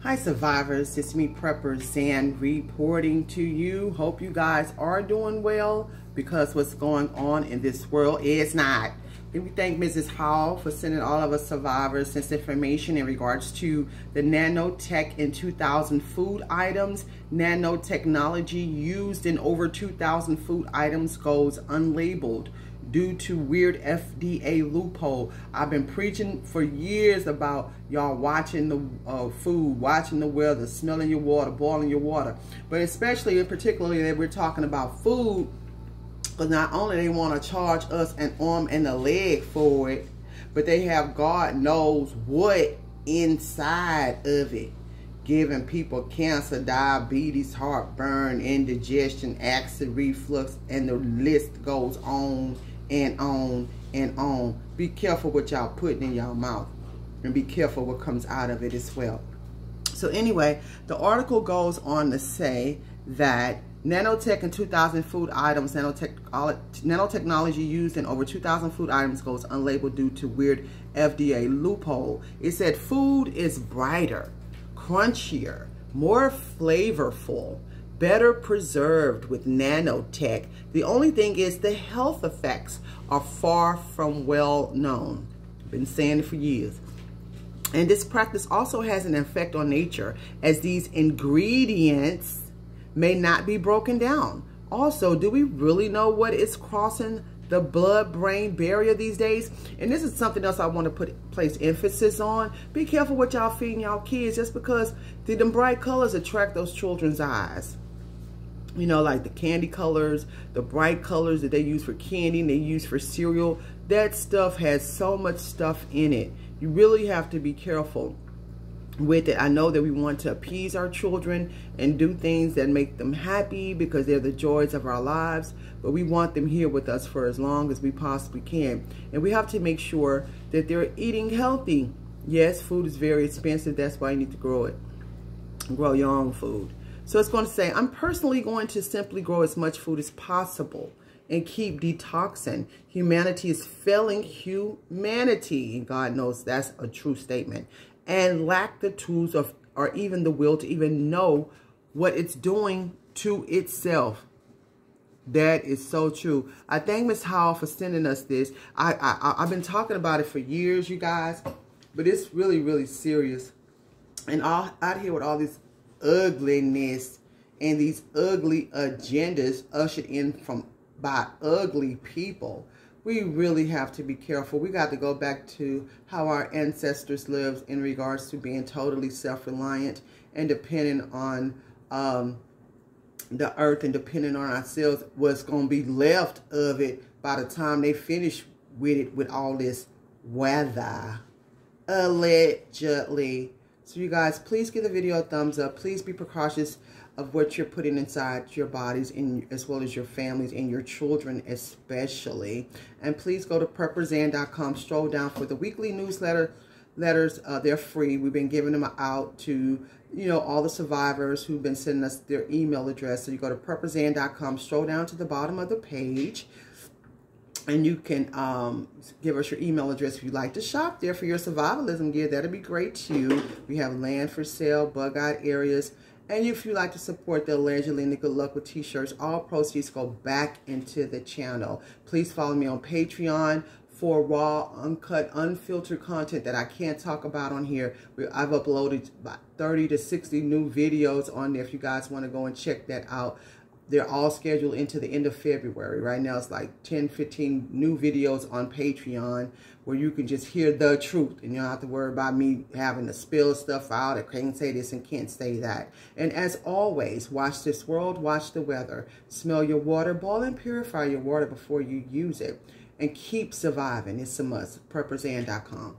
Hi survivors, it's me Prepper Zan reporting to you. Hope you guys are doing well, because what's going on in this world is not. And we thank Mrs. Hall for sending all of us survivors this information in regards to the Nanotech in 2,000 food items. Nanotechnology used in over 2,000 food items goes unlabeled due to weird FDA loophole. I've been preaching for years about y'all watching the food, watching the weather, smelling your water, boiling your water. But especially and particularly that we're talking about food, because not only they want to charge us an arm and a leg for it, but they have God knows what inside of it, giving people cancer, diabetes, heartburn, indigestion, acid reflux, and the list goes on and on and on. Be careful what y'all putting in y'all mouth, and be careful what comes out of it as well. So anyway, the article goes on to say that Nanotech in 2,000 food items, nanotechnology used in over 2,000 food items goes unlabeled due to weird FDA loophole. It said food is brighter, crunchier, more flavorful, better preserved with nanotech. The only thing is the health effects are far from well known. I've been saying it for years. And this practice also has an effect on nature, as these ingredients may not be broken down. Also, do we really know what is crossing the blood-brain barrier these days? And this is something else I want to place emphasis on. Be careful what y'all feeding y'all kids, just because them bright colors attract those children's eyes. You know, like the candy colors, the bright colors that they use for candy and they use for cereal. That stuff has so much stuff in it. You really have to be careful with it. I know that we want to appease our children and do things that make them happy because they're the joys of our lives, but we want them here with us for as long as we possibly can. And we have to make sure that they're eating healthy. Yes, food is very expensive. That's why you need to grow it. Grow your own food. So it's going to say, I'm personally going to simply grow as much food as possible and keep detoxing. Humanity is failing humanity. And God knows that's a true statement. And lack the tools of, or even the will to even know what it's doing to itself. That is so true. I thank Ms. Howell for sending us this. I've been talking about it for years, you guys, but it's really, really serious. And out here with all this ugliness and these ugly agendas ushered in by ugly people, we really have to be careful. We got to go back to how our ancestors lived in regards to being totally self-reliant and depending on the earth and depending on ourselves. What's going to be left of it by the time they finish with it, with all this weather, allegedly. So you guys, please give the video a thumbs up. Please be precautious of what you're putting inside your bodies, as well as your families and your children especially. And please go to prepperzan.com, stroll down for the weekly newsletters. They're free. We've been giving them out to, you know, all the survivors who've been sending us their email address. So you go to prepperzan.com, stroll down to the bottom of the page, and you can give us your email address if you'd like to shop there for your survivalism gear. That'd be great too. We have land for sale, bug-out areas. And if you'd like to support the Allegedly and the Good Luck with t-shirts, all proceeds go back into the channel. Please follow me on Patreon for raw, uncut, unfiltered content that I can't talk about on here. I've uploaded about 30 to 60 new videos on there if you guys want to go and check that out. They're all scheduled into the end of February. Right now it's like 10, 15 new videos on Patreon where you can just hear the truth. And you don't have to worry about me having to spill stuff out. I can't say this and can't say that. And as always, watch this world, watch the weather. Smell your water, boil and purify your water before you use it. And keep surviving. It's a must. PrepperZan.com.